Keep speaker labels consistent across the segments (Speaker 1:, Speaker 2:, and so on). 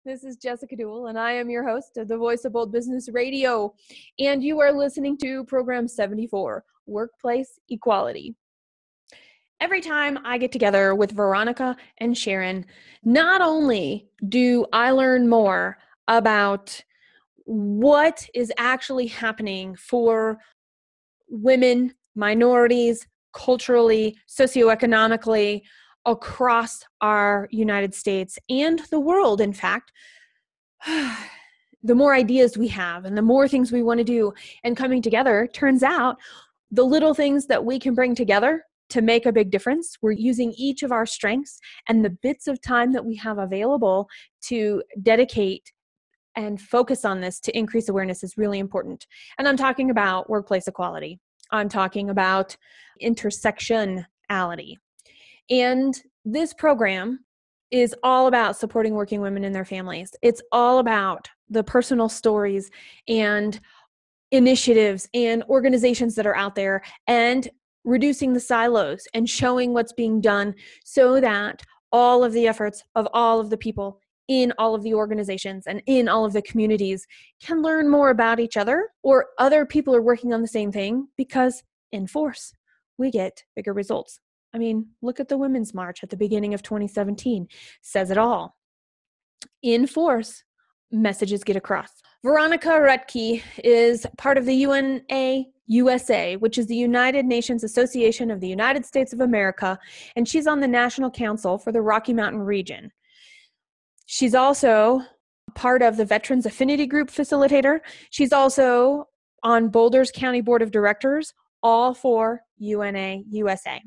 Speaker 1: This is Jessica Dewell, and I am your host of the Voice of Bold Business Radio. And you are listening to Program 74, Workplace Equality. Every time I get together with Veronica and Sharon, not only do I learn more about what is actually happening for women, minorities, culturally, socioeconomically, across our United States and the world, in fact, the more ideas we have and the more things we want to do and coming together, turns out the little things that we can bring together to make a big difference. We're using each of our strengths and the bits of time that we have available to dedicate and focus on this to increase awareness is really important. And I'm talking about workplace equality. I'm talking about intersectionality. And this program is all about supporting working women and their families. It's all about the personal stories and initiatives and organizations that are out there and reducing the silos and showing what's being done so that all of the efforts of all of the people in all of the organizations and in all of the communities can learn more about each other, or other people are working on the same thing, because in force, we get bigger results. I mean, look at the Women's March at the beginning of 2017. Says it all. In force, messages get across. Veronica Hrutkay is part of the UNA-USA, which is the United Nations Association of the United States of America, and she's on the National Council for the Rocky Mountain region. She's also part of the Veterans Affinity Group Facilitator. She's also on Boulder's County Board of Directors, all for UNA-USA.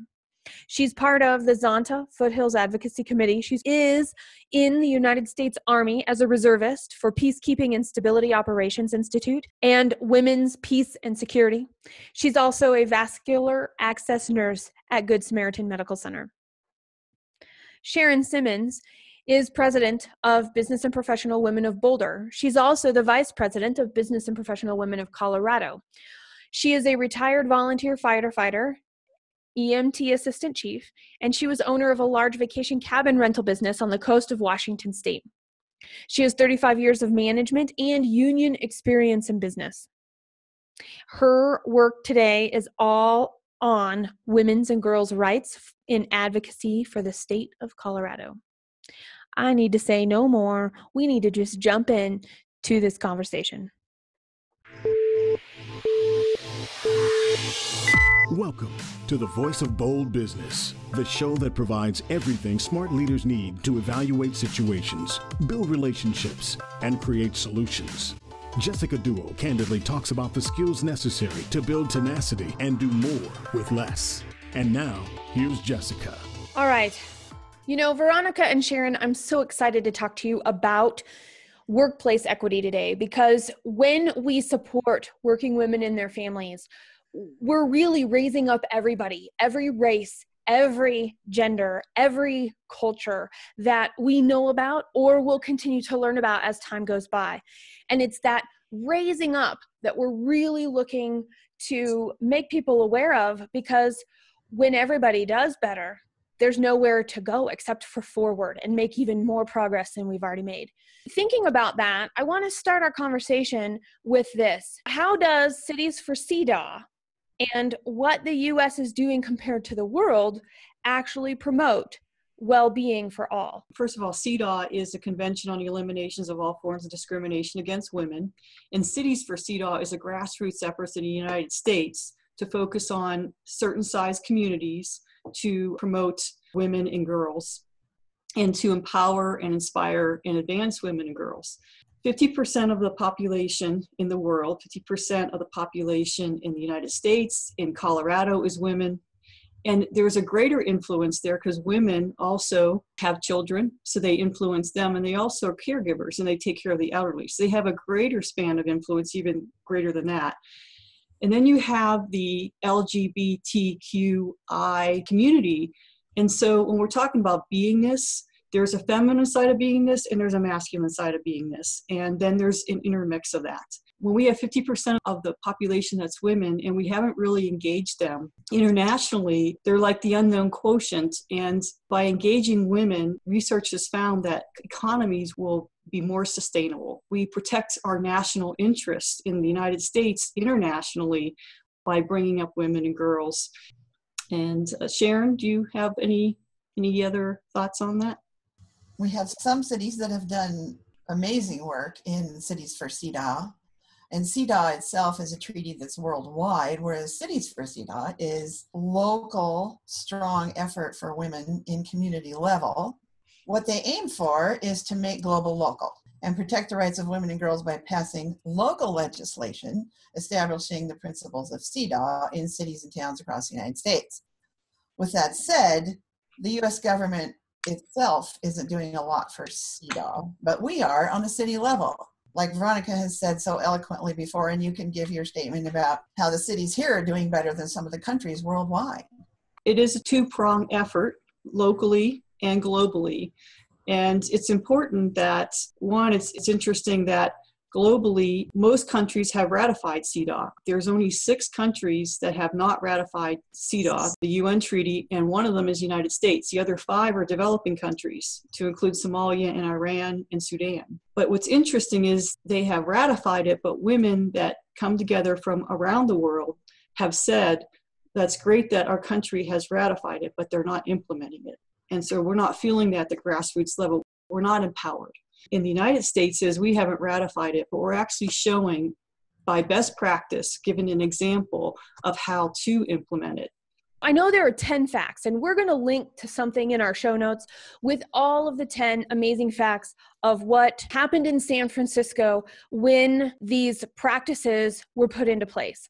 Speaker 1: She's part of the Zonta Foothills Advocacy Committee. She is in the United States Army as a reservist for Peacekeeping and Stability Operations Institute and Women's Peace and Security. She's also a vascular access nurse at Good Samaritan Medical Center. Sharon Simmons is president of Business and Professional Women of Boulder. She's also the vice president of Business and Professional Women of Colorado. She is a retired volunteer firefighter, EMT assistant chief, and she was owner of a large vacation cabin rental business on the coast of Washington state. She has 35 years of management and union experience in business. Her work today is all on women's and girls' rights in advocacy for the state of Colorado. I need to say no more. We need to just jump in to this conversation.
Speaker 2: Welcome to the Voice of Bold Business, the show that provides everything smart leaders need to evaluate situations, build relationships, and create solutions. Jessica Dewell candidly talks about the skills necessary to build tenacity and do more with less. And now, here's Jessica.
Speaker 1: All right. You know, Veronica and Sharon, I'm so excited to talk to you about workplace equity today, because when we support working women and their families, we're really raising up everybody, every race, every gender, every culture that we know about or will continue to learn about as time goes by. And it's that raising up that we're really looking to make people aware of, because when everybody does better, there's nowhere to go except for forward and make even more progress than we've already made. Thinking about that, I want to start our conversation with this. How does Cities for CEDAW and what the U.S. is doing compared to the world actually promote well-being for all?
Speaker 3: First of all, CEDAW is a convention on the eliminations of all forms of discrimination against women. And Cities for CEDAW is a grassroots effort in the United States to focus on certain size communities to promote women and girls and to empower and inspire and advance women and girls. 50% of the population in the world, 50% of the population in the United States, in Colorado, is women. And there's a greater influence there because women also have children, so they influence them, and they also are caregivers, and they take care of the elderly. So they have a greater span of influence, even greater than that. And then you have the LGBTQI community. And so when we're talking about beingness, there's a feminine side of beingness and there's a masculine side of beingness. And then there's an intermix of that. When we have 50% of the population that's women and we haven't really engaged them internationally, they're like the unknown quotient. And by engaging women, research has found that economies will be more sustainable. We protect our national interests in the United States internationally by bringing up women and girls. And Sharon, do you have any other thoughts on that?
Speaker 4: We have some cities that have done amazing work in Cities for CEDAW. And CEDAW itself is a treaty that's worldwide, whereas Cities for CEDAW is local, strong effort for women in community level. What they aim for is to make global local and protect the rights of women and girls by passing local legislation, establishing the principles of CEDAW in cities and towns across the United States. With that said, the U.S. government itself isn't doing a lot for CEDAW, but we are on a city level. Like Veronica has said so eloquently before, and you can give your statement about how the cities here are doing better than some of the countries worldwide.
Speaker 3: It is a two-pronged effort, locally and globally. And it's important that, one, it's interesting that globally, most countries have ratified CEDAW. There's only 6 countries that have not ratified CEDAW, the UN treaty, and one of them is the United States. The other 5 are developing countries, to include Somalia and Iran and Sudan. But what's interesting is they have ratified it, but women that come together from around the world have said, that's great that our country has ratified it, but they're not implementing it. And so we're not feeling that at the grassroots level. We're not empowered. In the United States, is we haven't ratified it, but we're actually showing by best practice, giving an example of how to implement it.
Speaker 1: I know there are 10 facts, and we're going to link to something in our show notes with all of the 10 amazing facts of what happened in San Francisco when these practices were put into place.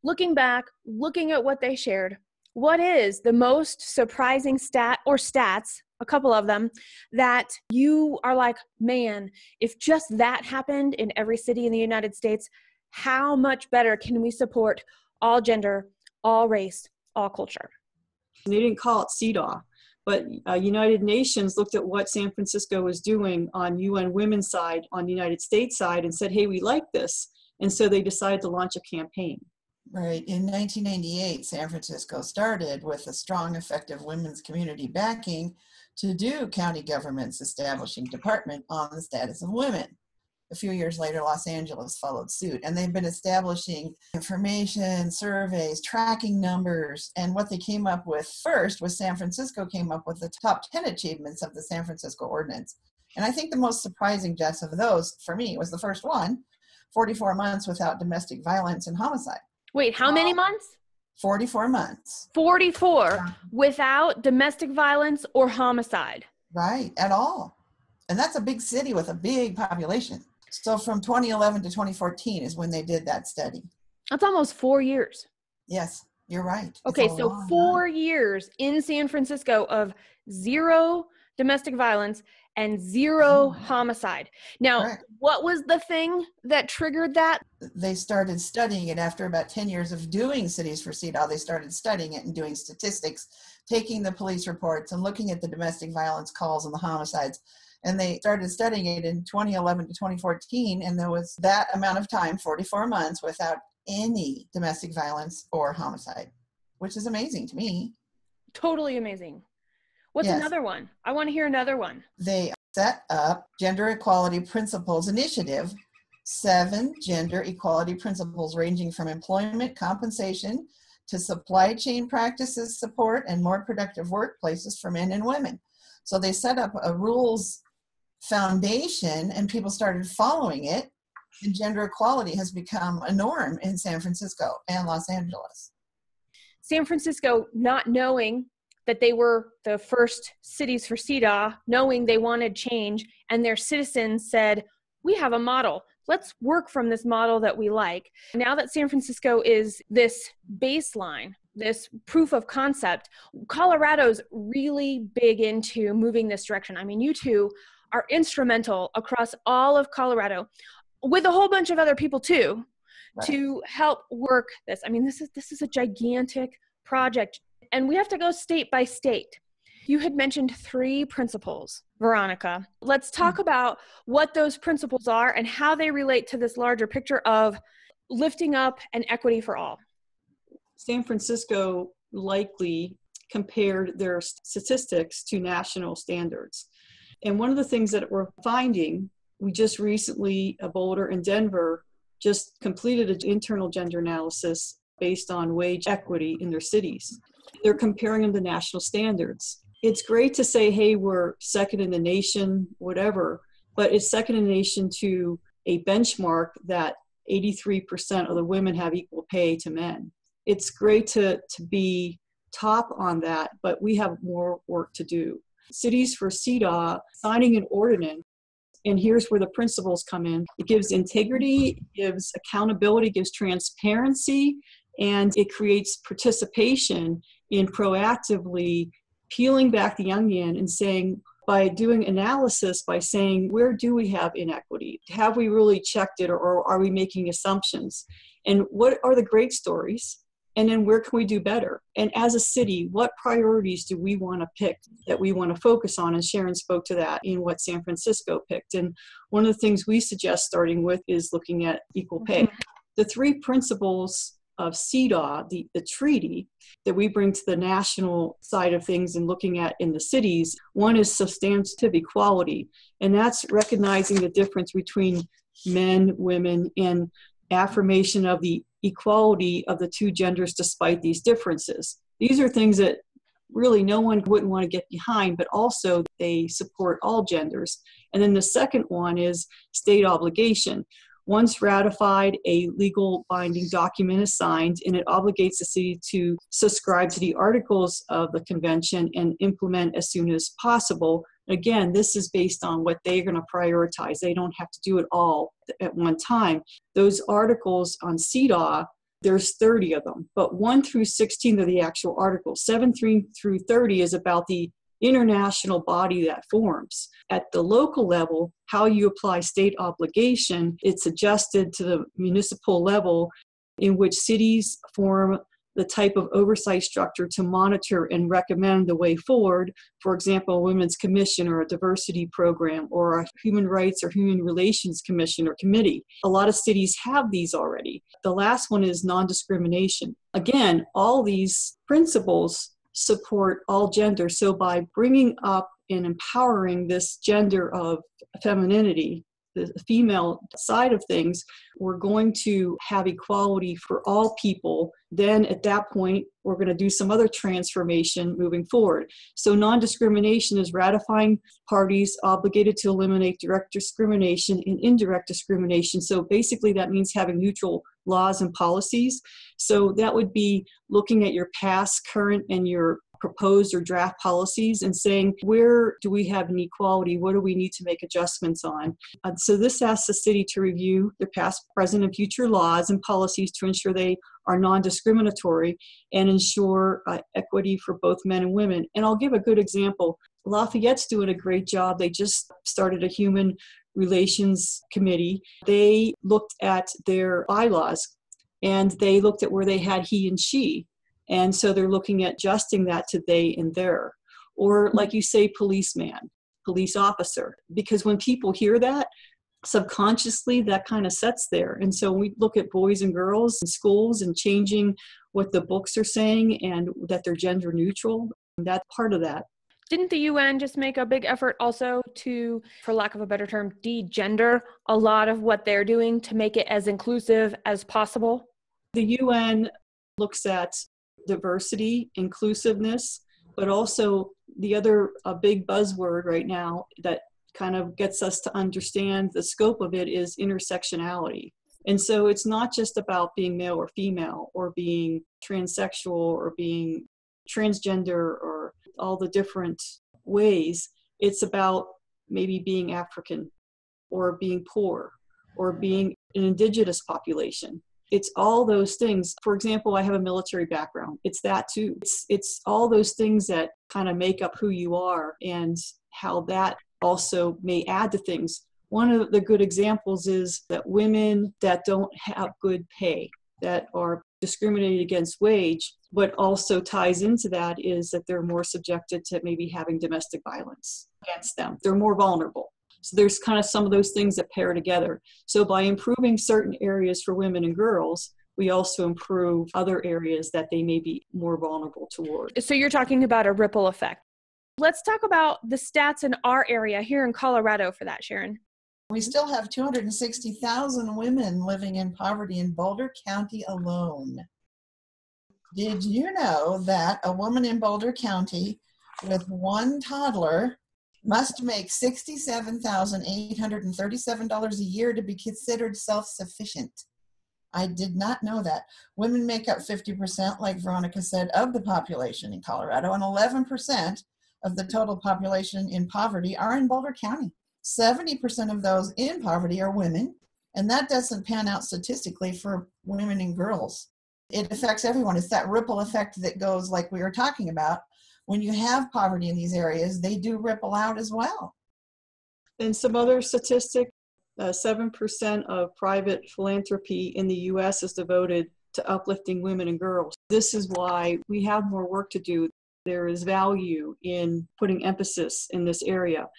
Speaker 1: Looking back, looking at what they shared, what is the most surprising stat or stats, a couple of them, that you are like, man, if just that happened in every city in the United States, how much better can we support all gender, all race, all culture?
Speaker 3: They didn't call it CEDAW, but United Nations looked at what San Francisco was doing on UN Women's side, on the United States side, and said, hey, we like this. And so they decided to launch a campaign.
Speaker 4: Right. In 1998, San Francisco started with a strong, effective women's community backing to do county government's establishing department on the status of women. A few years later, Los Angeles followed suit, and they've been establishing information, surveys, tracking numbers, and what they came up with first was San Francisco came up with the top 10 achievements of the San Francisco Ordinance. And I think the most surprising, Jess, of those, for me, was the first one, 44 months without domestic violence and homicide.
Speaker 1: Wait, how many months?
Speaker 4: 44 months.
Speaker 1: 44 without domestic violence or homicide.
Speaker 4: Right, at all. And that's a big city with a big population. So from 2011 to 2014 is when they did that study.
Speaker 1: That's almost 4 years.
Speaker 4: Yes, you're right.
Speaker 1: Okay, so 4 years in San Francisco of 0 domestic violence and 0 homicide. Now, correct. What was the thing that triggered that?
Speaker 4: They started studying it after about 10 years of doing Cities for CEDAW. They started studying it and doing statistics, taking the police reports and looking at the domestic violence calls and the homicides. And they started studying it in 2011 to 2014, and there was that amount of time, 44 months, without any domestic violence or homicide, which is amazing to me.
Speaker 1: Totally amazing. What's another one? I want to hear another one.
Speaker 4: They set up Gender Equality Principles Initiative, 7 gender equality principles ranging from employment compensation to supply chain practices support and more productive workplaces for men and women. So they set up a rules foundation and people started following it, and gender equality has become a norm in San Francisco and Los Angeles.
Speaker 1: San Francisco, not knowing that they were the first Cities for CEDAW, knowing they wanted change, and their citizens said, we have a model. Let's work from this model that we like. Now that San Francisco is this baseline, this proof of concept, Colorado's really big into moving this direction. I mean, you two are instrumental across all of Colorado with a whole bunch of other people too, right, to help work this. I mean, this is a gigantic project, and we have to go state by state. You had mentioned 3 principles, Veronica. Let's talk about what those principles are and how they relate to this larger picture of lifting up and equity for all.
Speaker 3: San Francisco likely compared their statistics to national standards. And one of the things that we're finding We just recently, Boulder and Denver, just completed an internal gender analysis based on wage equity in their cities. They're comparing them to national standards. It's great to say, hey, we're second in the nation, whatever, but it's second in the nation to a benchmark that 83% of the women have equal pay to men. It's great to be top on that, but we have more work to do. Cities for CEDAW signing an ordinance, and here's where the principles come in. It gives integrity, gives accountability, gives transparency, and it creates participation in proactively peeling back the onion and saying, by doing analysis, by saying, where do we have inequity? Have we really checked it, or are we making assumptions? And what are the great stories? And then where can we do better? And as a city, what priorities do we want to pick that we want to focus on? And Sharon spoke to that in what San Francisco picked. And one of the things we suggest starting with is looking at equal pay. The three principles of CEDAW, the treaty that we bring to the national side of things and looking at in the cities, one is substantive equality. And that's recognizing the difference between men, women, and affirmation of the equality of the two genders despite these differences. These are things that really no one wouldn't want to get behind, but also they support all genders. And then the second one is state obligation. Once ratified, a legal binding document is signed, and it obligates the city to subscribe to the articles of the convention and implement as soon as possible. Again, this is based on what they're going to prioritize. They don't have to do it all at one time. Those articles on CEDAW, there's 30 of them, but 1 through 16 are the actual articles. 7 through 30 is about the international body that forms. At the local level, how you apply state obligation, it's adjusted to the municipal level in which cities form the type of oversight structure to monitor and recommend the way forward. For example, a women's commission or a diversity program or a human rights or human relations commission or committee. A lot of cities have these already. The last one is non-discrimination. Again, all these principles support all genders. So by bringing up and empowering this gender of femininity, the female side of things, we're going to have equality for all people. Then at that point, we're going to do some other transformation moving forward. So non-discrimination is ratifying parties obligated to eliminate direct discrimination and indirect discrimination. So basically that means having neutral laws and policies. So that would be looking at your past, current, and your proposed or draft policies and saying, where do we have inequality? What do we need to make adjustments on? So this asks the city to review their past, present, and future laws and policies to ensure they are non-discriminatory and ensure equity for both men and women. And I'll give a good example. Lafayette's doing a great job. They just started a human relations committee. They looked at their bylaws and they looked at where they had he and she. And so they're looking at adjusting that to they and their. Or like you say, policeman, police officer. Because when people hear that, subconsciously that kind of sets there. And so we look at boys and girls in schools and changing what the books are saying and that they're gender neutral. That's part of that.
Speaker 1: Didn't the UN just make a big effort also to, for lack of a better term, de-gender a lot of what they're doing to make it as inclusive as possible?
Speaker 3: The UN looks at diversity, inclusiveness, but also the other big buzzword right now that kind of gets us to understand the scope of it is intersectionality. And so it's not just about being male or female or being transsexual or being transgender or all the different ways. It's about maybe being African or being poor or being an indigenous population. It's all those things. For example, I have a military background. It's that too. It's all those things that kind of make up who you are and how that also may add to things. One of the good examples is that women that don't have good pay, that are discriminated against wage, what also ties into that is that they're more subjected to maybe having domestic violence against them. They're more vulnerable. So there's kind of some of those things that pair together. So by improving certain areas for women and girls, we also improve other areas that they may be more vulnerable toward.
Speaker 1: So you're talking about a ripple effect. Let's talk about the stats in our area here in Colorado for that, Sharon.
Speaker 4: We still have 260,000 women living in poverty in Boulder County alone. Did you know that a woman in Boulder County with one toddler must make $67,837 a year to be considered self-sufficient? I did not know that. Women make up 50%, like Veronica said, of the population in Colorado, and 11% of the total population in poverty are in Boulder County. 70% of those in poverty are women, and that doesn't pan out statistically for women and girls. It affects everyone. It's that ripple effect that goes, like we were talking about. When you have poverty in these areas, they do ripple out as well.
Speaker 3: And some other statistic, 7% of private philanthropy in the U.S. is devoted to uplifting women and girls. This is why we have more work to do. There is value in putting emphasis in this area.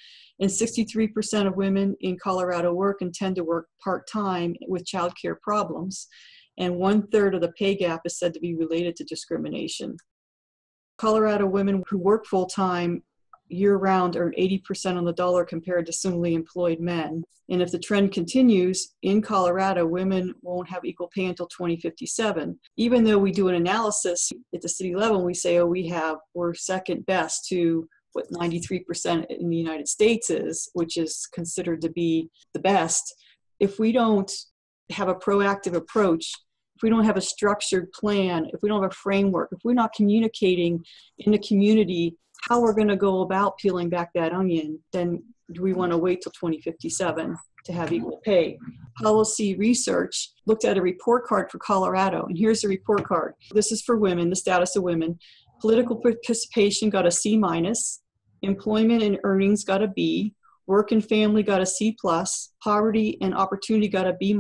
Speaker 3: And 63% of women in Colorado work and tend to work part-time with childcare problems. And 1/3 of the pay gap is said to be related to discrimination. Colorado women who work full-time year-round earn 80% on the dollar compared to similarly employed men. And if the trend continues, in Colorado, women won't have equal pay until 2057. Even though we do an analysis at the city level, we say, oh, we're second best to what 93% in the United States is, which is considered to be the best. If we don't have a proactive approach, if we don't have a structured plan, if we don't have a framework, if we're not communicating in the community how we're going to go about peeling back that onion, then do we want to wait till 2057 to have equal pay? Policy research looked at a report card for Colorado, and here's the report card. This is for women, the status of women. Political participation got a C-, employment and earnings got a B, work and family got a C+, poverty and opportunity got a B-,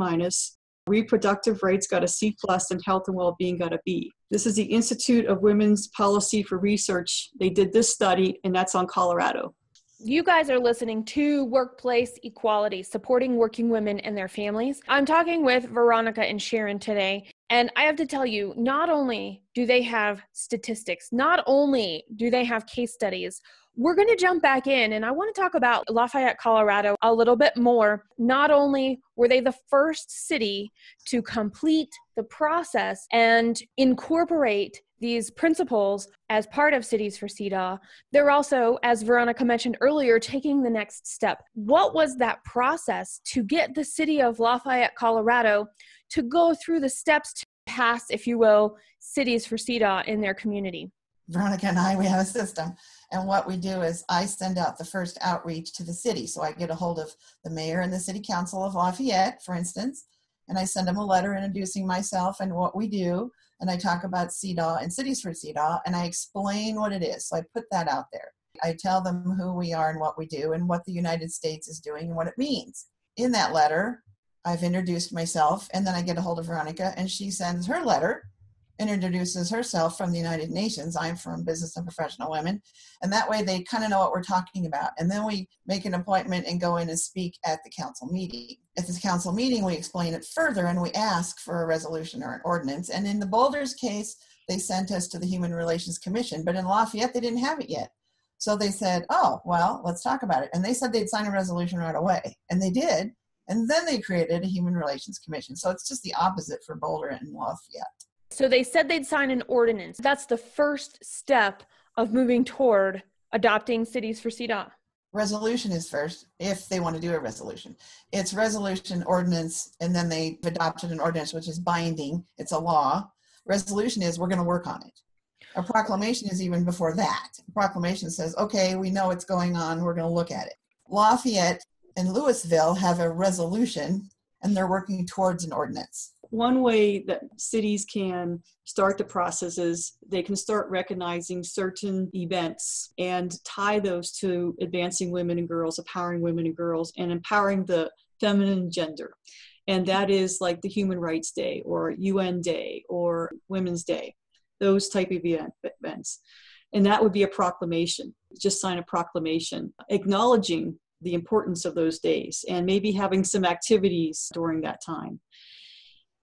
Speaker 3: reproductive rights got a C+, and health and well-being got a B. This is the Institute of Women's Policy for Research. They did this study, and that's on Colorado.
Speaker 1: You guys are listening to Workplace Equality, supporting working women and their families. I'm talking with Veronica and Sharon today, and I have to tell you, not only do they have statistics, not only do they have case studies, we're going to jump back in, and I want to talk about Lafayette, Colorado a little bit more. Not only were they the first city to complete the process and incorporate these principles as part of Cities for CEDAW, they're also, as Veronica mentioned earlier, taking the next step. What was that process to get the city of Lafayette, Colorado to go through the steps to pass, if you will, Cities for CEDAW in their community?
Speaker 4: Veronica and we have a system. And what we do is I send out the first outreach to the city. So I get a hold of the mayor and the city council of Lafayette, for instance, and I send them a letter introducing myself and what we do. And I talk about CEDAW and Cities for CEDAW, and I explain what it is. So I put that out there. I tell them who we are and what we do and what the United States is doing and what it means. In that letter, I've introduced myself, and then I get a hold of Veronica, and she sends her letter and introduces herself from the United Nations. I'm from Business and Professional Women. And that way they kind of know what we're talking about. And then we make an appointment and go in and speak at the council meeting. At this council meeting, we explain it further and we ask for a resolution or an ordinance. And in the Boulder's case, they sent us to the Human Relations Commission. But in Lafayette, they didn't have it yet. So they said, oh, well, let's talk about it. And they said they'd sign a resolution right away. And they did. And then they created a Human Relations Commission. So it's just the opposite for Boulder and Lafayette.
Speaker 1: So they said they'd sign an ordinance. That's the first step of moving toward adopting Cities for CEDAW.
Speaker 4: Resolution is first, if they want to do a resolution. It's resolution, ordinance, and then they've adopted an ordinance, which is binding. It's a law. Resolution is we're going to work on it. A proclamation is even before that. A proclamation says, okay, we know what's going on. We're going to look at it. Lafayette and Louisville have a resolution, and they're working towards an ordinance.
Speaker 3: One way that cities can start the process is they can start recognizing certain events and tie those to advancing women and girls, empowering women and girls, and empowering the feminine gender. And that is like the Human Rights Day or UN Day or Women's Day, those type of events. And that would be a proclamation. Just sign a proclamation acknowledging the importance of those days and maybe having some activities during that time.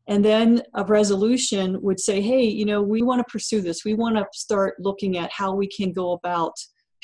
Speaker 3: And then a resolution would say, hey, we want to pursue this. We want to start looking at how we can go about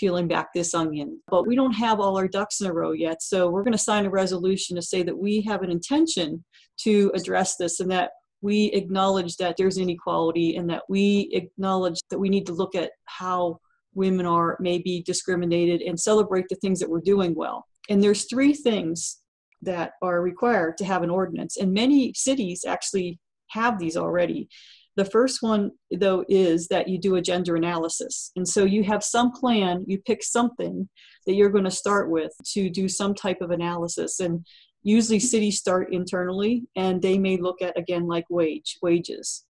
Speaker 3: peeling back this onion. But we don't have all our ducks in a row yet. So we're going to sign a resolution to say that we have an intention to address this, and that we acknowledge that there's inequality, and that we acknowledge that we need to look at how women are maybe discriminated and celebrate the things that we're doing well. And there's 3 things that are required to have an ordinance. And many cities actually have these already. The first one, though, is that you do a gender analysis. And so you have some plan, you pick something that you're going to start with to do some type of analysis. And usually cities start internally, and they may look at, again, like wages.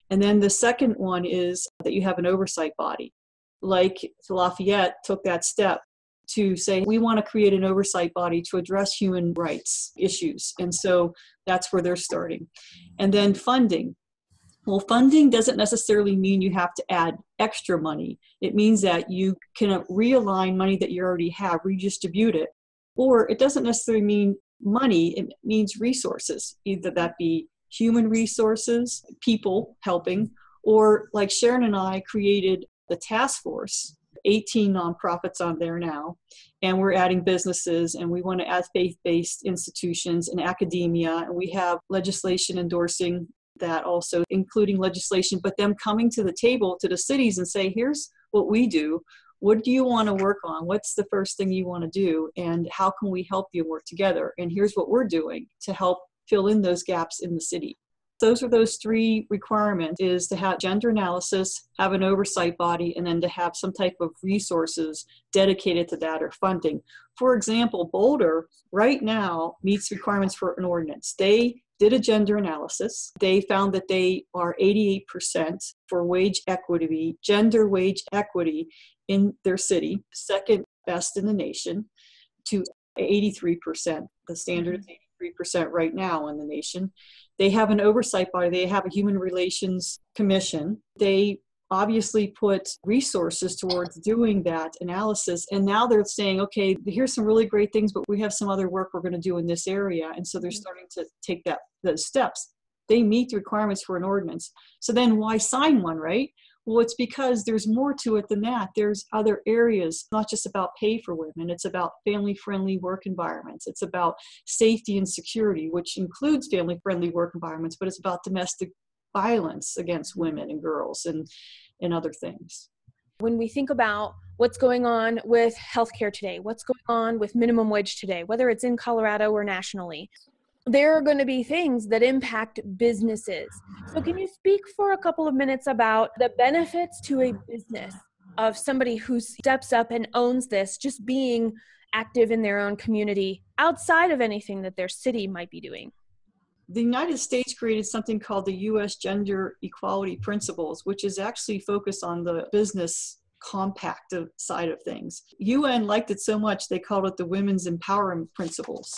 Speaker 3: And then the second one is that you have an oversight body. Like Lafayette took that step to say, we want to create an oversight body to address human rights issues. And so that's where they're starting. And then funding. Well, funding doesn't necessarily mean you have to add extra money. It means that you can realign money that you already have, redistribute it. Or it doesn't necessarily mean money, it means resources, either that be human resources, people helping, or like Sharon and I created the task force, 18 nonprofits on there now, and we're adding businesses, and we want to add faith-based institutions and academia, and we have legislation endorsing that also, including legislation, but them coming to the table to the cities and say, here's what we do. What do you want to work on? What's the first thing you want to do? And how can we help you work together? And here's what we're doing to help fill in those gaps in the city. Those are those 3 requirements, is to have gender analysis, have an oversight body, and then to have some type of resources dedicated to that or funding. For example, Boulder right now meets requirements for an ordinance. They did a gender analysis. They found that they are 88% for wage equity, gender wage equity in their city, second best in the nation, to 83%. The standard is 83% right now in the nation. They have an oversight body. They have a human relations commission. They obviously put resources towards doing that analysis. And now they're saying, okay, here's some really great things, but we have some other work we're going to do in this area. And so they're starting to take those steps. They meet the requirements for an ordinance. So then why sign one, right? Well, it's because there's more to it than that. There's other areas, not just about pay for women. It's about family-friendly work environments. It's about safety and security, which includes family-friendly work environments, but it's about domestic violence against women and girls and other things.
Speaker 1: When we think about what's going on with healthcare today, what's going on with minimum wage today, whether it's in Colorado or nationally, there are going to be things that impact businesses. So can you speak for a couple of minutes about the benefits to a business of somebody who steps up and owns this, just being active in their own community outside of anything that their city might be doing?
Speaker 3: The United States created something called the U.S. Gender Equality Principles, which is actually focused on the business compact side of things. UN liked it so much, they called it the Women's Empowerment Principles.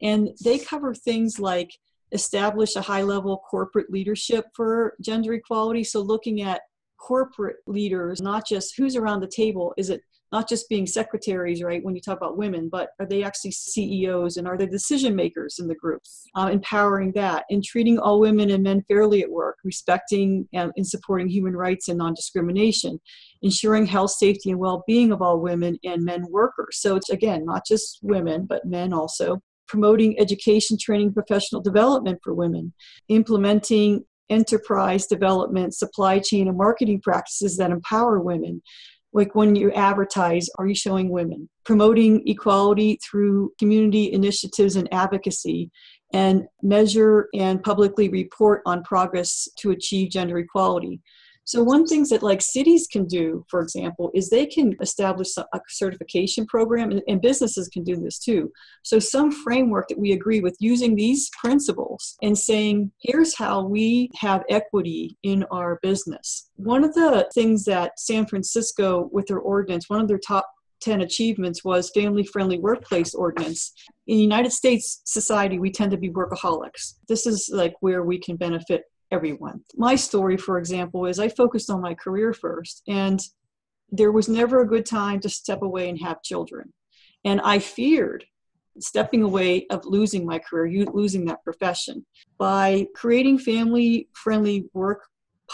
Speaker 3: And they cover things like establish a high-level corporate leadership for gender equality. So looking at corporate leaders, not just who's around the table, is it not just being secretaries, right, when you talk about women, but are they actually CEOs, and are they decision makers in the group? Empowering that, and treating all women and men fairly at work, respecting and supporting human rights and non-discrimination, ensuring health, safety, and well-being of all women and men workers. So it's, again, not just women, but men also. Promoting education, training, professional development for women, implementing enterprise development, supply chain, and marketing practices that empower women. Like when you advertise, are you showing women? Promoting equality through community initiatives and advocacy, and measure and publicly report on progress to achieve gender equality. So one thing that like cities can do, for example, is they can establish a certification program, and businesses can do this too. So some framework that we agree with using these principles and saying, here's how we have equity in our business. One of the things that San Francisco, with their ordinance, one of their top 10 achievements was family-friendly workplace ordinance. In the United States society, we tend to be workaholics. This is like where we can benefit everyone. My story, for example, is I focused on my career first, and there was never a good time to step away and have children. And I feared stepping away of losing my career, losing that profession. By creating family-friendly work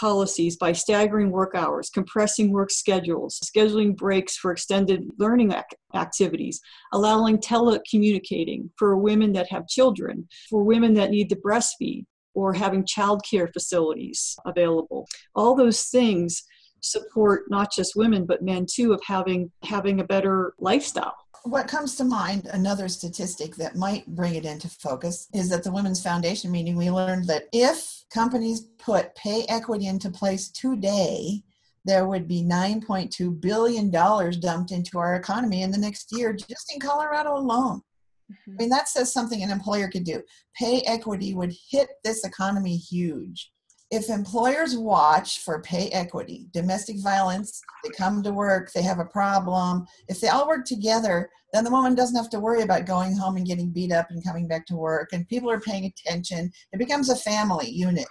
Speaker 3: policies by staggering work hours, compressing work schedules, scheduling breaks for extended learning activities, allowing telecommunicating for women that have children, for women that need to breastfeed, or having childcare facilities available. All those things support not just women, but men too, of having a better lifestyle.
Speaker 4: What comes to mind, another statistic that might bring it into focus, is at the Women's Foundation meeting, we learned that if companies put pay equity into place today, there would be $9.2 billion dumped into our economy in the next year, just in Colorado alone. I mean, that says something an employer could do. Pay equity would hit this economy huge. If employers watch for pay equity, domestic violence, they come to work, they have a problem, if they all work together, then the woman doesn't have to worry about going home and getting beat up and coming back to work, and people are paying attention. It becomes a family unit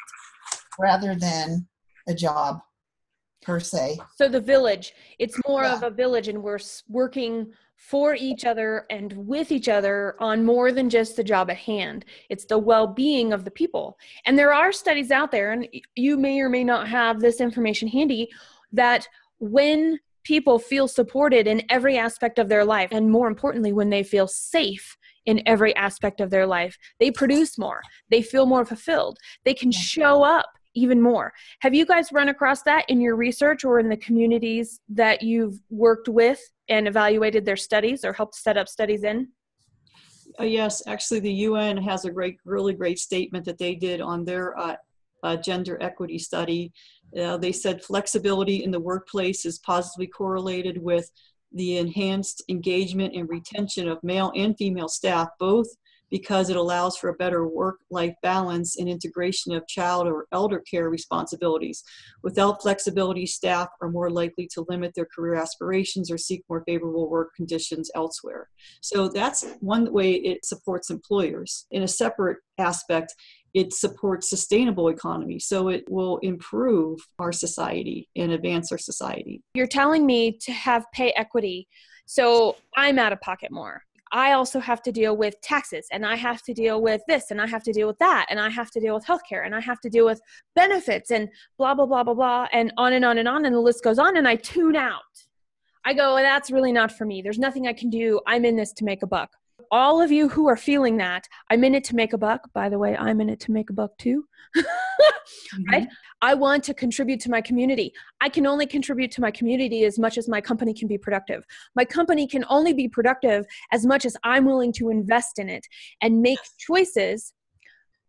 Speaker 4: rather than a job per se.
Speaker 1: So the village, it's more of a village, and we're working for each other and with each other on more than just the job at hand. It's the well-being of the people. And there are studies out there, and you may or may not have this information handy, that when people feel supported in every aspect of their life, and more importantly, when they feel safe in every aspect of their life, they produce more, they feel more fulfilled, they can show up even more. Have you guys run across that in your research or in the communities that you've worked with and evaluated their studies or helped set up studies in?
Speaker 3: Yes, actually the UN has a really great statement that they did on their gender equity study. They said flexibility in the workplace is positively correlated with the enhanced engagement and retention of male and female staff, both because it allows for a better work-life balance and integration of child or elder care responsibilities. Without flexibility, staff are more likely to limit their career aspirations or seek more favorable work conditions elsewhere. So that's one way it supports employers. In a separate aspect, it supports sustainable economy. So it will improve our society and advance our society.
Speaker 1: You're telling me to have pay equity, so I'm out of pocket more. I also have to deal with taxes, and I have to deal with this, and I have to deal with that, and I have to deal with healthcare, and I have to deal with benefits, and blah, blah, blah, blah, blah, and on and on and on, and the list goes on, and I tune out. I go, well, that's really not for me. There's nothing I can do. I'm in this to make a buck. All of you who are feeling that, I'm in it to make a buck. By the way, I'm in it to make a buck too. Right? I want to contribute to my community. I can only contribute to my community as much as my company can be productive. My company can only be productive as much as I'm willing to invest in it and make choices,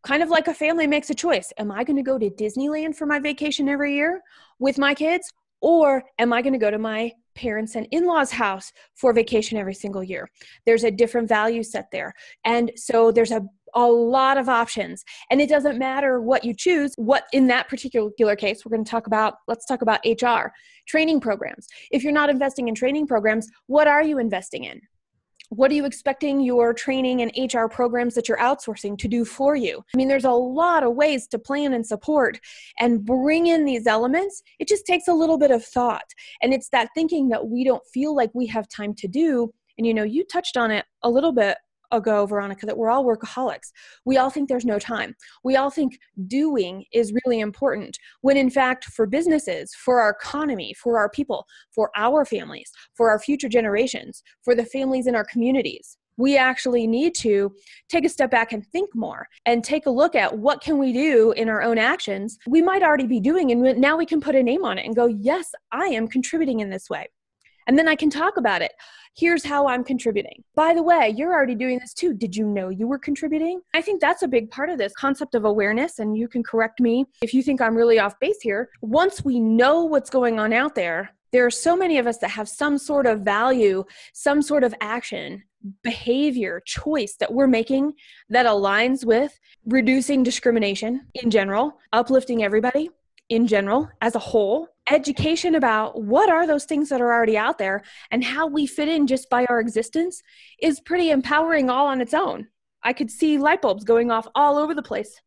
Speaker 1: kind of like a family makes a choice. Am I going to go to Disneyland for my vacation every year with my kids? Or am I going to go to my parents' and in-laws' house for vacation every single year? There's a different value set there. And so there's a lot of options. And it doesn't matter what you choose. What in that particular case, we're going to talk about, let's talk about HR, training programs. If you're not investing in training programs, what are you investing in? What are you expecting your training and HR programs that you're outsourcing to do for you? I mean, there's a lot of ways to plan and support and bring in these elements. It just takes a little bit of thought. And it's that thinking that we don't feel like we have time to do. And you know, you touched on it a little bit ago, Veronica, that we're all workaholics. We all think there's no time. We all think doing is really important, when in fact, for businesses, for our economy, for our people, for our families, for our future generations, for the families in our communities, we actually need to take a step back and think more and take a look at what can we do in our own actions we might already be doing, and now we can put a name on it and go, yes, I am contributing in this way. And then I can talk about it. Here's how I'm contributing. By the way, you're already doing this too. Did you know you were contributing? I think that's a big part of this concept of awareness, and you can correct me if you think I'm really off base here. Once we know what's going on out there, there are so many of us that have some sort of value, some sort of action, behavior, choice that we're making that aligns with reducing discrimination in general, uplifting everybody in general as a whole, education about what are those things that are already out there and how we fit in just by our existence is pretty empowering all on its own. I could see light bulbs going off all over the place.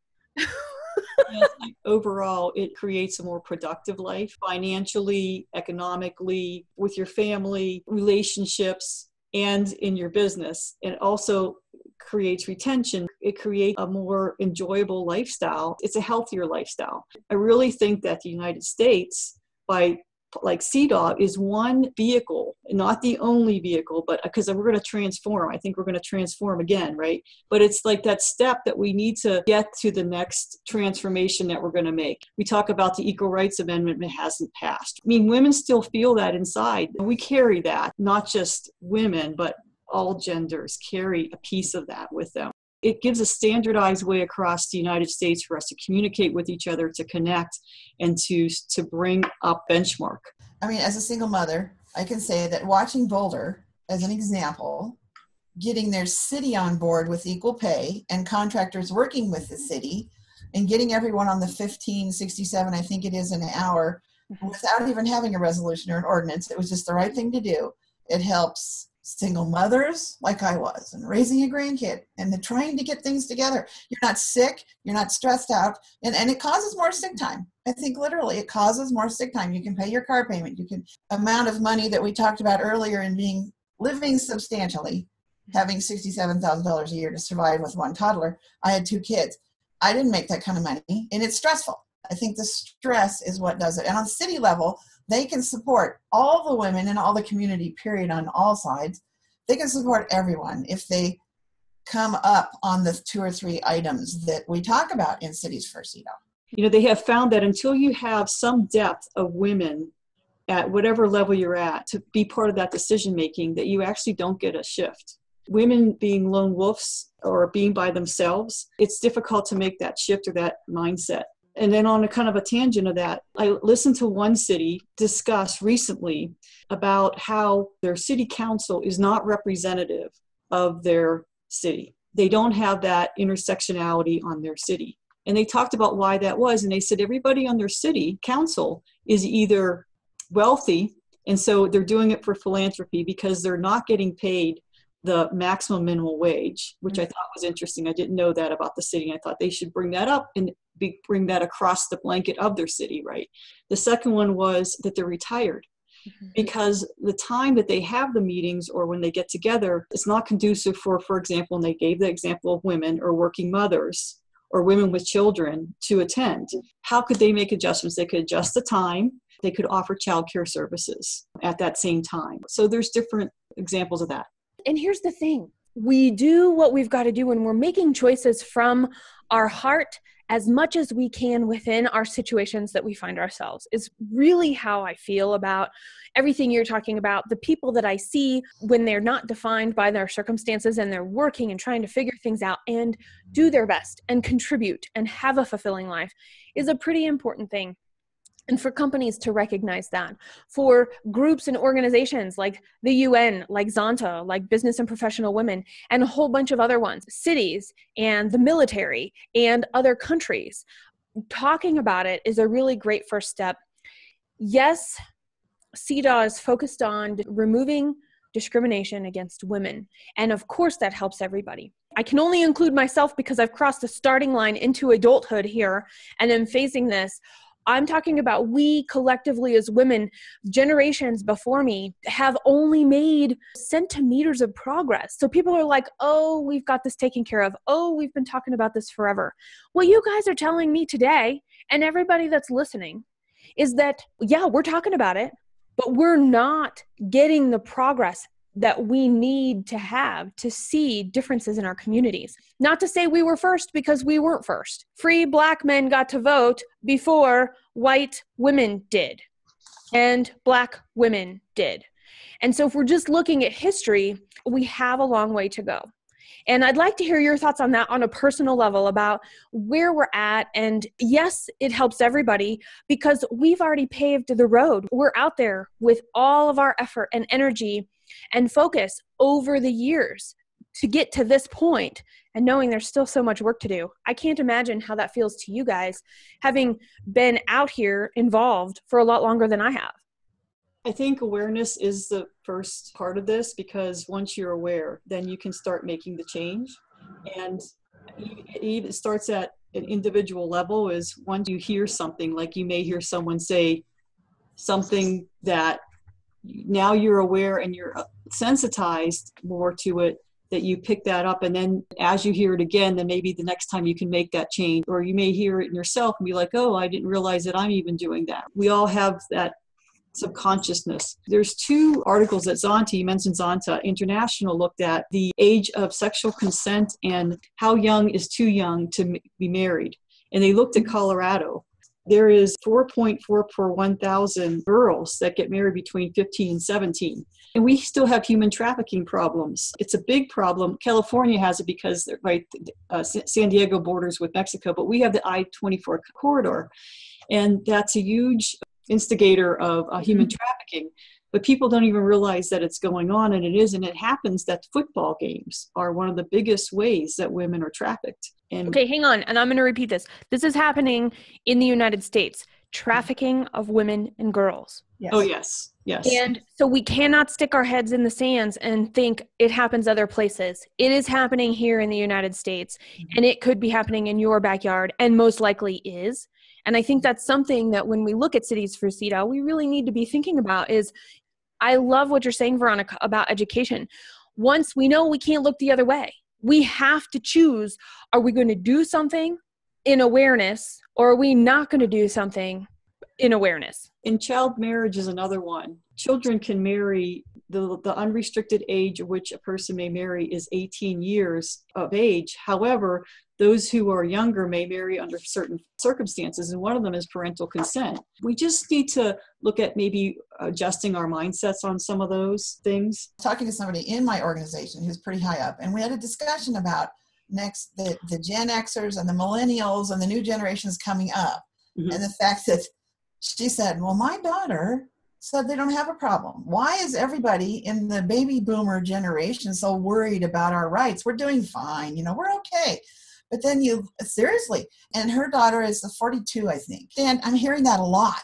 Speaker 3: Yes, overall, it creates a more productive life, financially, economically, with your family, relationships, and in your business. And also creates retention. It creates a more enjoyable lifestyle. It's a healthier lifestyle. I really think that the United States, by like CDAW, is one vehicle, not the only vehicle, but because we're going to transform. I think we're going to transform again, right? But it's like that step that we need to get to the next transformation that we're going to make. We talk about the Equal Rights Amendment, it hasn't passed. I mean, women still feel that inside. We carry that, not just women, but all genders carry a piece of that with them. It gives a standardized way across the United States for us to communicate with each other, to connect, and to bring up benchmark.
Speaker 4: I mean, as a single mother, I can say that watching Boulder, as an example, getting their city on board with equal pay and contractors working with the city and getting everyone on the 15.67, I think it is, an hour, without even having a resolution or an ordinance. It was just the right thing to do. It helps single mothers like I was and raising a grandkid and trying to get things together. You're not sick, you're not stressed out, and it causes more sick time. I think literally it causes more sick time. You can pay your car payment. You can, amount of money that we talked about earlier in living substantially, having $67,000 a year to survive with one toddler. I had 2 kids. I didn't make that kind of money, and it's stressful. I think the stress is what does it. And on city level, they can support all the women in all the community, period, on all sides. They can support everyone if they come up on the 2 or 3 items that we talk about in Cities for CDAW.
Speaker 3: You know, they have found that until you have some depth of women at whatever level you're at to be part of that decision making, that you actually don't get a shift. Women being lone wolves or being by themselves, it's difficult to make that shift or that mindset. And then on a kind of a tangent of that, I listened to one city discuss recently about how their city council is not representative of their city. They don't have that intersectionality on their city. And they talked about why that was. And they said everybody on their city council is either wealthy, and so they're doing it for philanthropy because they're not getting paid the maximum minimum wage, which I thought was interesting. I didn't know that about the city. I thought they should bring that up and bring that across the blanket of their city, right? The second one was that they're retired because the time that they have the meetings or when they get together, it's not conducive for example, and they gave the example of women or working mothers or women with children to attend. How could they make adjustments? They could adjust the time. They could offer childcare services at that same time. So there's different examples of that.
Speaker 1: And here's the thing. We do what we've got to do when we're making choices from our heart as much as we can within our situations that we find ourselves. Is really how I feel about everything you're talking about. The people that I see when they're not defined by their circumstances and they're working and trying to figure things out and do their best and contribute and have a fulfilling life is a pretty important thing. And for companies to recognize that, for groups and organizations like the UN, like Zonta, like Business and Professional Women, and a whole bunch of other ones, cities and the military and other countries, talking about it is a really great first step. Yes, CDAW is focused on removing discrimination against women. And of course, that helps everybody. I can only include myself because I've crossed the starting line into adulthood here and am facing this. I'm talking about we collectively as women, generations before me, have only made centimeters of progress. So people are like, oh, we've got this taken care of. Oh, we've been talking about this forever. What you guys are telling me today, and everybody that's listening, is that, yeah, we're talking about it, but we're not getting the progress that we need to have to see differences in our communities. Not to say we were first, because we weren't first. Free Black men got to vote before white women did, and Black women did. And so if we're just looking at history, we have a long way to go. And I'd like to hear your thoughts on that on a personal level about where we're at. And yes, it helps everybody because we've already paved the road. We're out there with all of our effort and energy and focus over the years to get to this point, and knowing there's still so much work to do. I can't imagine how that feels to you guys, having been out here involved for a lot longer than I have.
Speaker 3: I think awareness is the first part of this, because once you're aware, then you can start making the change. And it even starts at an individual level. Is once you hear something, like you may hear someone say something that now you're aware and you're sensitized more to it, that you pick that up. And then as you hear it again, then maybe the next time you can make that change, or you may hear it in yourself and be like, oh, I didn't realize that I'm even doing that. We all have that subconsciousness. There's 2 articles that Zonta, you mentioned Zonta International, looked at the age of sexual consent and how young is too young to be married. And they looked at Colorado. There is 4.4 per 1,000 girls that get married between 15 and 17. And we still have human trafficking problems. It's a big problem. California has it because San Diego borders with Mexico, but we have the I-24 corridor. And that's a huge instigator of human trafficking. But people don't even realize that it's going on, and it is. And it happens that football games are one of the biggest ways that women are trafficked. And
Speaker 1: okay, hang on. And I'm going to repeat this. This is happening in the United States. Trafficking of women and girls.
Speaker 3: Yes. Oh, yes. Yes.
Speaker 1: And so we cannot stick our heads in the sands and think it happens other places. It is happening here in the United States, and it could be happening in your backyard, and most likely is. And I think that's something that when we look at Cities for CEDAW, we really need to be thinking about is, I love what you're saying, Veronica, about education. Once we know we can't look the other way, we have to choose, are we going to do something in awareness, or are we not going to do something in awareness?
Speaker 3: And child marriage is another one. Children can marry, the unrestricted age at which a person may marry is 18 years of age. However, those who are younger may marry under certain circumstances, and one of them is parental consent. We just need to look at maybe adjusting our mindsets on some of those things.
Speaker 4: Talking to somebody in my organization who's pretty high up, and we had a discussion about the Gen Xers and the millennials and the new generations coming up. Mm-hmm. And the fact that she said, well, my daughter said they don't have a problem. Why is everybody in the baby boomer generation so worried about our rights? We're doing fine, we're okay. But then seriously, and her daughter is 42, I think. And I'm hearing that a lot.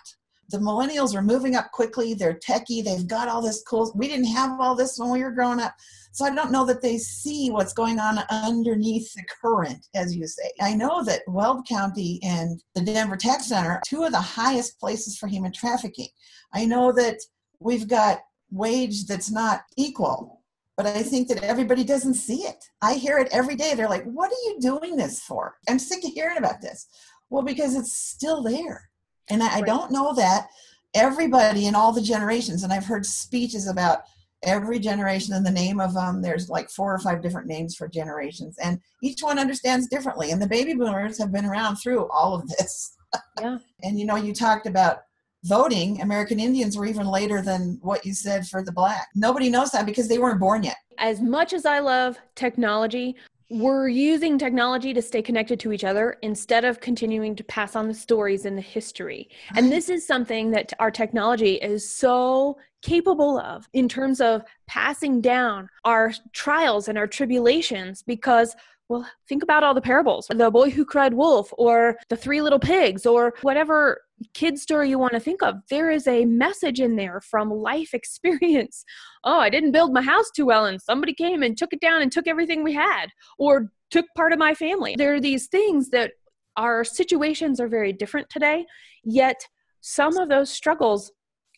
Speaker 4: The millennials are moving up quickly. They're techie. They've got all this cool. We didn't have all this when we were growing up. So I don't know that they see what's going on underneath the current, as you say. I know that Weld County and the Denver Tech Center are 2 of the highest places for human trafficking. I know that we've got wage that's not equal, but I think that everybody doesn't see it. I hear it every day. They're like, what are you doing this for? I'm sick of hearing about this. Well, because it's still there. And I don't know that everybody in all the generations, and I've heard speeches about every generation and the name of them. There's like 4 or 5 different names for generations, and each one understands differently. And the baby boomers have been around through all of this.
Speaker 1: Yeah.
Speaker 4: And you talked about voting. American Indians were even later than what you said for the Black. Nobody knows that because they weren't born yet.
Speaker 1: As much as I love technology, we're using technology to stay connected to each other instead of continuing to pass on the stories and the history. And this is something that our technology is so capable of in terms of passing down our trials and our tribulations, because, well, think about all the parables, the boy who cried wolf, or the 3 little pigs, or whatever kid story you want to think of. There is a message in there from life experience. Oh, I didn't build my house too well, and somebody came and took it down and took everything we had, or took part of my family. There are these things that our situations are very different today, yet some of those struggles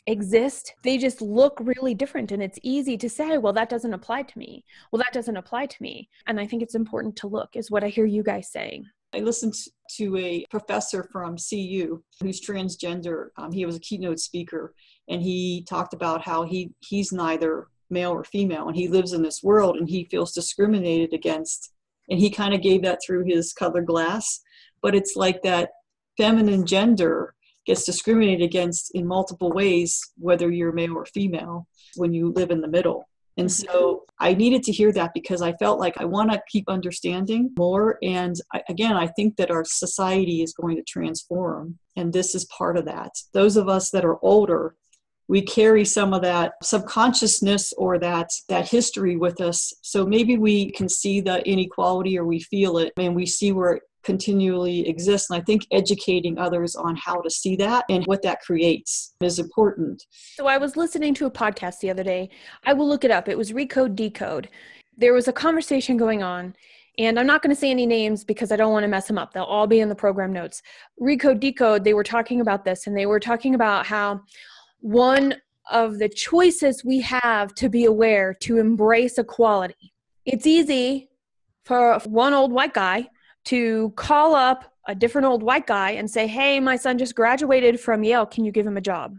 Speaker 1: exist. They just look really different, and it's easy to say, well, that doesn't apply to me. Well, that doesn't apply to me. And I think it's important to look, is what I hear you guys saying.
Speaker 3: I listened to a professor from CU who's transgender. He was a keynote speaker, and he talked about how he's neither male or female, and he lives in this world and he feels discriminated against. And he kind of gave that through his colored glass. But it's like that feminine gender gets discriminated against in multiple ways, whether you're male or female, when you live in the middle. And so I needed to hear that because I felt like I want to keep understanding more. And I think that our society is going to transform. And this is part of that. Those of us that are older, we carry some of that subconsciousness or that history with us. So maybe we can see the inequality, or we feel it, and we see where it continually exists. And I think educating others on how to see that and what that creates is important.
Speaker 1: So I was listening to a podcast the other day. I will look it up. It was Recode Decode. There was a conversation going on, and I'm not going to say any names because I don't want to mess them up. They'll all be in the program notes. Recode Decode, they were talking about this, and they were talking about how one of the choices we have to be aware to embrace equality It's easy for one old white guy to call up a different old white guy and say, hey, my son just graduated from Yale. Can you give him a job?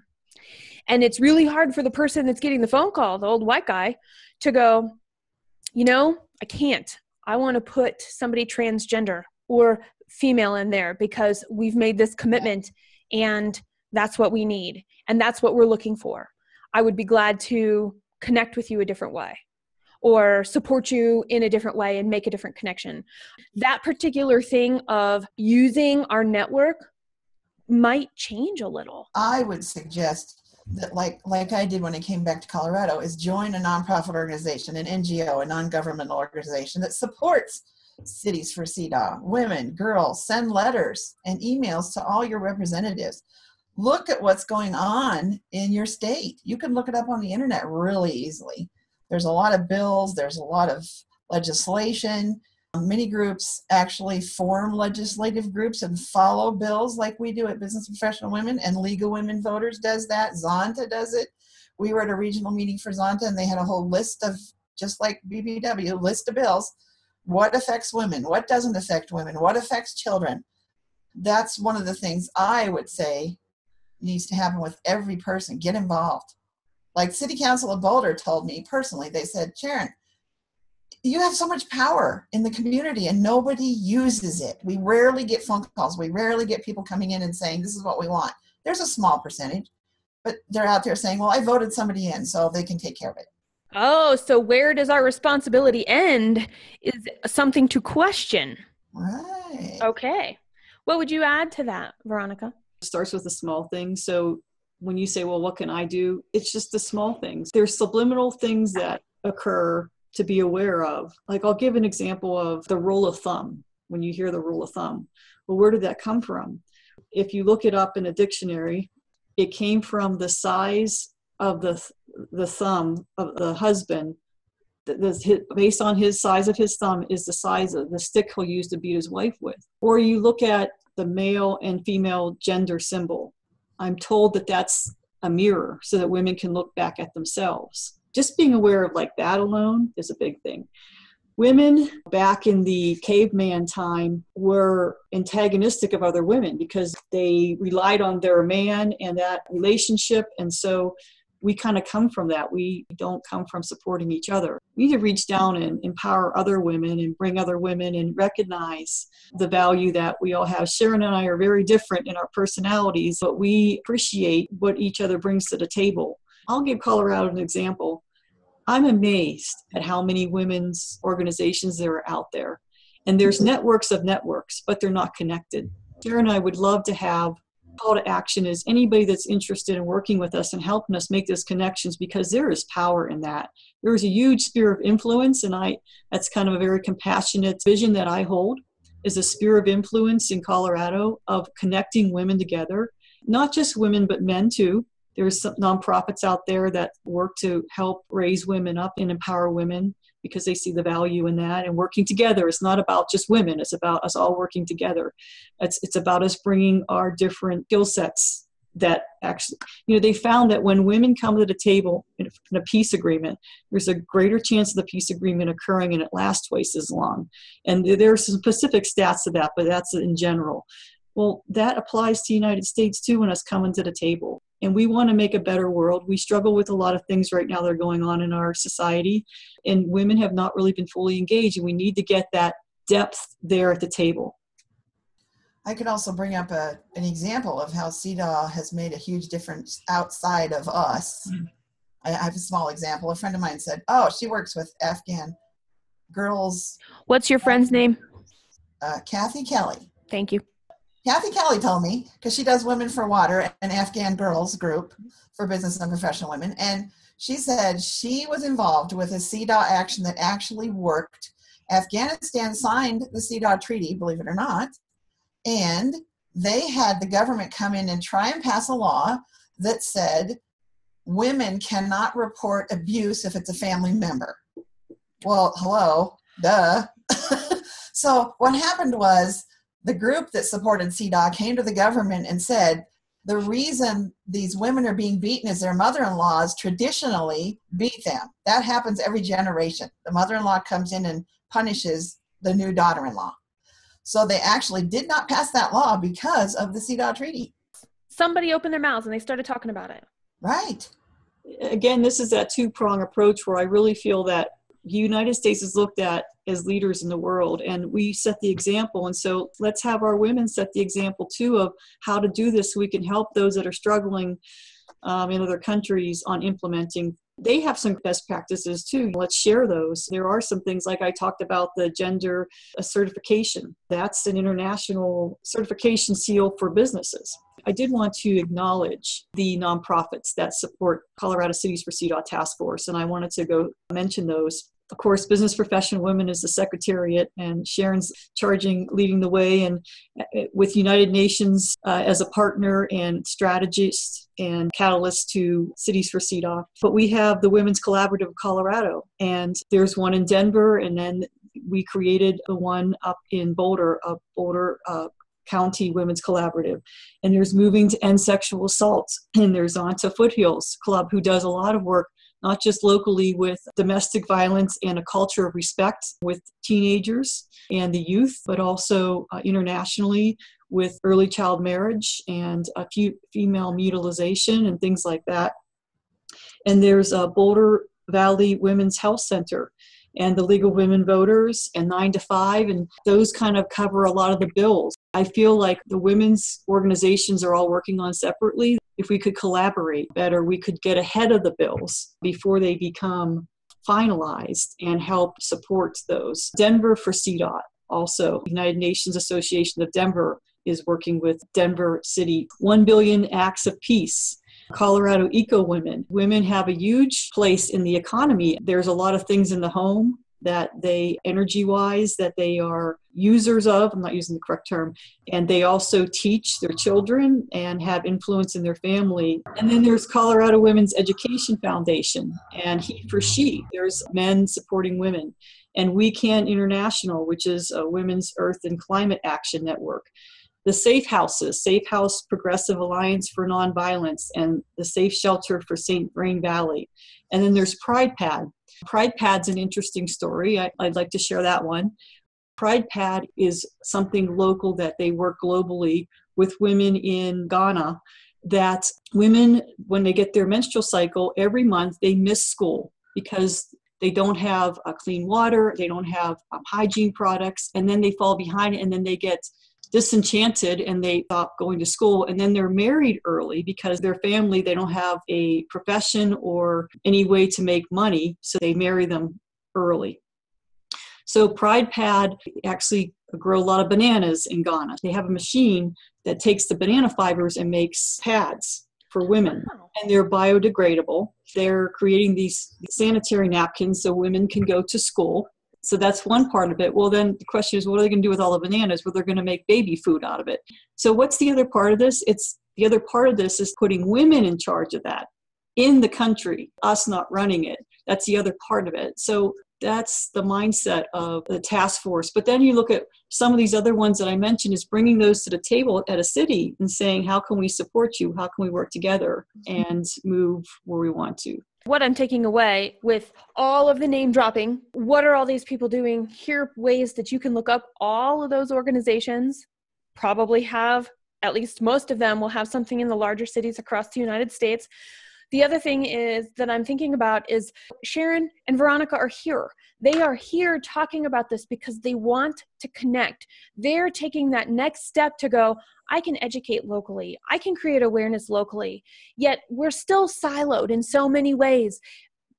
Speaker 1: And it's really hard for the person that's getting the phone call, the old white guy, to go, I can't. I want to put somebody transgender or female in there because we've made this commitment and that's what we need. And that's what we're looking for. I would be glad to connect with you a different way or support you in a different way and make a different connection. That particular thing of using our network might change a little.
Speaker 4: I would suggest that like I did when I came back to Colorado is join a nonprofit organization, an NGO, a non-governmental organization that supports Cities for CEDAW, women, girls, send letters and emails to all your representatives. Look at what's going on in your state. You can look it up on the internet really easily. There's a lot of bills. There's a lot of legislation. Many groups actually form legislative groups and follow bills like we do at Business Professional Women, and League of Women Voters does that. Zonta does it. We were at a regional meeting for Zonta, and they had a whole list of, just like BBW, list of bills. What affects women? What doesn't affect women? What affects children? That's one of the things I would say needs to happen with every person. Get involved. Like City Council of Boulder told me personally, they said, Sharon, you have so much power in the community and nobody uses it. We rarely get phone calls. We rarely get people coming in and saying, this is what we want. There's a small percentage, but they're out there saying, well, I voted somebody in so they can take care of it.
Speaker 1: Oh, so where does our responsibility end is something to question.
Speaker 4: Right.
Speaker 1: Okay. What would you add to that, Veronica?
Speaker 3: It starts with the small things. So when you say, well, what can I do? It's just the small things. There's subliminal things that occur to be aware of. Like I'll give an example of the rule of thumb. When you hear the rule of thumb, well, where did that come from? If you look it up in a dictionary, it came from the size of the thumb of the husband. Based on his size of his thumb is the size of the stick he'll use to beat his wife with. Or you look at the male and female gender symbol. I'm told that that's a mirror so that women can look back at themselves. Just being aware of like that alone is a big thing. Women back in the caveman time were antagonistic of other women because they relied on their man and that relationship. And so we kind of come from that. We don't come from supporting each other. We need to reach down and empower other women and bring other women and recognize the value that we all have. Sharon and I are very different in our personalities, but we appreciate what each other brings to the table. I'll give Colorado an example. I'm amazed at how many women's organizations there are out there. And there's networks of networks, but they're not connected. Sharon and I would love to have call to action is anybody that's interested in working with us and helping us make those connections, because there is power in that. There is a huge sphere of influence, and that's kind of a very compassionate vision that I hold, is a sphere of influence in Colorado of connecting women together, not just women, but men too. There's some nonprofits out there that work to help raise women up and empower women because they see the value in that and working together. It's not about just women. It's about us all working together. It's about us bringing our different skill sets that actually, they found that when women come to the table in a peace agreement, there's a greater chance of the peace agreement occurring and it lasts twice as long. And there are some specific stats to that, but that's in general. Well, that applies to the United States too when us coming to the table. And we want to make a better world. We struggle with a lot of things right now that are going on in our society, and women have not really been fully engaged, and we need to get that depth there at the table.
Speaker 4: I could also bring up an example of how CEDAW has made a huge difference outside of us. I have a small example. A friend of mine said, she works with Afghan girls.
Speaker 1: What's your friend's name?
Speaker 4: Kathy Kelly.
Speaker 1: Thank you.
Speaker 4: Kathy Kelly told me, because she does Women for Water, an Afghan girls group for business and professional women. And she said she was involved with a CEDAW action that actually worked. Afghanistan signed the CEDAW treaty, believe it or not. And they had the government come in and try and pass a law that said women cannot report abuse if it's a family member. Well, hello, duh. So what happened was, the group that supported CEDAW came to the government and said, The reason these women are being beaten is their mother-in-laws traditionally beat them. That happens every generation. The mother-in-law comes in and punishes the new daughter-in-law. So they actually did not pass that law because of the CEDAW Treaty.
Speaker 1: Somebody opened their mouths and they started talking about it.
Speaker 4: Right.
Speaker 3: Again, this is that two-prong approach where I really feel that the United States is looked at as leaders in the world, and we set the example. And so let's have our women set the example too of how to do this so we can help those that are struggling in other countries on implementing. They have some best practices too. Let's share those. There are some things like I talked about the gender certification. That's an international certification seal for businesses. I did want to acknowledge the nonprofits that support Colorado Cities for CEDAW Task Force, and I wanted to go mention those. Of course, Business Professional Women is the secretariat, and Sharon's leading the way, and with United Nations as a partner and strategist and catalyst to Cities for CEDAW. But we have the Women's Collaborative of Colorado, and there's one in Denver, and then we created the one up in Boulder County Women's Collaborative. And there's Moving to End Sexual Assault, and there's Onto Foothills Club, who does a lot of work not just locally with domestic violence and a culture of respect with teenagers and the youth, but also internationally with early child marriage and female mutilization and things like that. And there's a Boulder Valley Women's Health Center and the League of Women Voters and 9 to 5, and those kind of cover a lot of the bills. I feel like the women's organizations are all working on separately. If we could collaborate better, we could get ahead of the bills before they become finalized and help support those. Denver for CEDAW, also United Nations Association of Denver is working with Denver City. 1 billion acts of peace. Colorado Eco Women. Women have a huge place in the economy. There's a lot of things in the home that they, energy-wise, that they are users of. I'm not using the correct term. And they also teach their children and have influence in their family. And then there's Colorado Women's Education Foundation and He for She. There's men supporting women. And We Can International, which is a Women's Earth and Climate Action Network. The Safe Houses, Safe House Progressive Alliance for Nonviolence, and the Safe Shelter for St. Vrain Valley. And then there's Pride Pad. Pride Pad's an interesting story. I'd like to share that one. Pride Pad is something local that they work globally with women in Ghana, that women, when they get their menstrual cycle, every month they miss school because they don't have clean water, they don't have hygiene products, and then they fall behind and then they get disenchanted and they stop going to school, and then they're married early because their family, they don't have a profession or any way to make money, so they marry them early. So Pride Pad actually grow a lot of bananas in Ghana. They have a machine that takes the banana fibers and makes pads for women, and they're biodegradable. They're creating these sanitary napkins so women can go to school. So that's one part of it. Well, then the question is, what are they going to do with all the bananas? Well, they're going to make baby food out of it. So what's the other part of this? The other part of this is putting women in charge of that in the country, us not running it. That's the other part of it. So that's the mindset of the task force. But then you look at some of these other ones that I mentioned, is bringing those to the table at a city and saying, how can we support you? How can we work together and move where we want to?
Speaker 1: What I'm taking away with all of the name dropping, what are all these people doing? Here are ways that you can look up all of those organizations, probably have, at least most of them will have something in the larger cities across the United States. The other thing is that I'm thinking about is Sharon and Veronica are here. They are here talking about this because they want to connect. They're taking that next step to go, I can educate locally. I can create awareness locally. Yet we're still siloed in so many ways.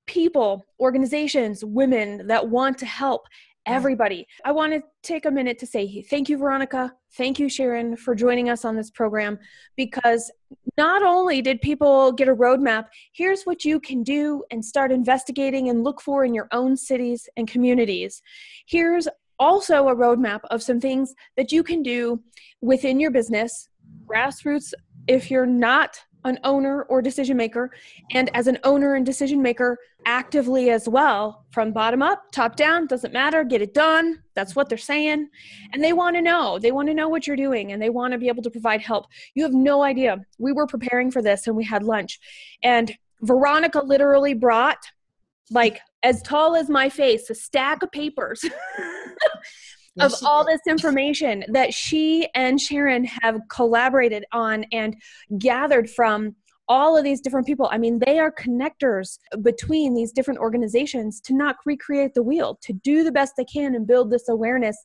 Speaker 1: People, organizations, women that want to help. Everybody. I want to take a minute to say thank you, Veronica. Thank you, Sharon, for joining us on this program, because not only did people get a roadmap, here's what you can do and start investigating and look for in your own cities and communities. Here's also a roadmap of some things that you can do within your business, grassroots. If you're not an owner or decision maker, and as an owner and decision maker, actively as well, from bottom up, top down, doesn't matter, get it done. That's what they're saying. And they want to know what you're doing, and they want to be able to provide help. You have no idea. We were preparing for this and we had lunch, and Veronica literally brought, like, as tall as my face, a stack of papers of all this information that she and Sharon have collaborated on and gathered from all of these different people. I mean, they are connectors between these different organizations to not recreate the wheel, to do the best they can and build this awareness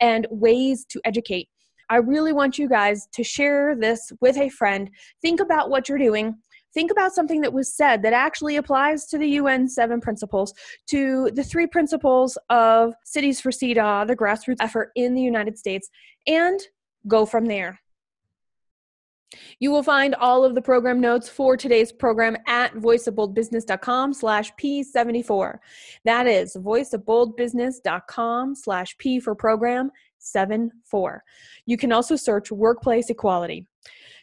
Speaker 1: and ways to educate. I really want you guys to share this with a friend. Think about what you're doing. Think about something that was said that actually applies to the UN 7 principles, to the 3 principles of Cities for CEDAW, the grassroots effort in the United States, and go from there. You will find all of the program notes for today's program at voiceofboldbusiness.com/P74. That is voiceofboldbusiness.com/P for program 74. You can also search workplace equality.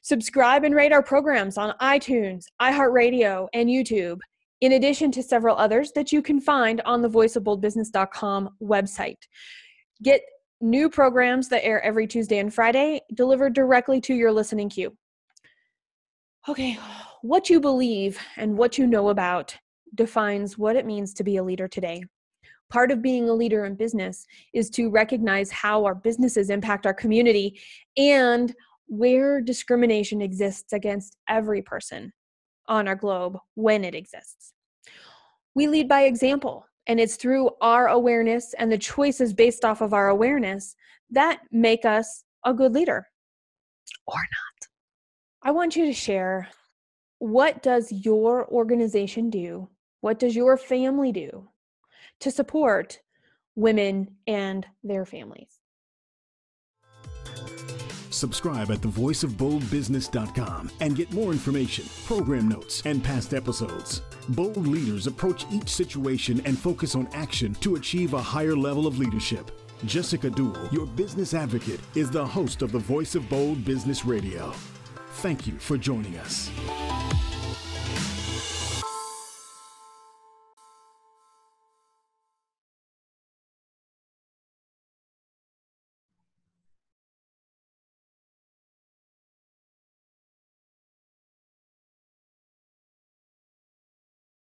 Speaker 1: Subscribe and rate our programs on iTunes, iHeartRadio, and YouTube, in addition to several others that you can find on the voiceofboldbusiness.com website. Get new programs that air every Tuesday and Friday delivered directly to your listening queue. Okay, what you believe and what you know about defines what it means to be a leader today. Part of being a leader in business is to recognize how our businesses impact our community and where discrimination exists against every person on our globe when it exists. We lead by example, and it's through our awareness and the choices based off of our awareness that make us a good leader, or not. I want you to share, what does your organization do? What does your family do to support women and their families?
Speaker 2: Subscribe at thevoiceofboldbusiness.com and get more information, program notes, and past episodes. Bold leaders approach each situation and focus on action to achieve a higher level of leadership. Jessica Dewell, your business advocate, is the host of the Voice of Bold Business Radio. Thank you for joining us.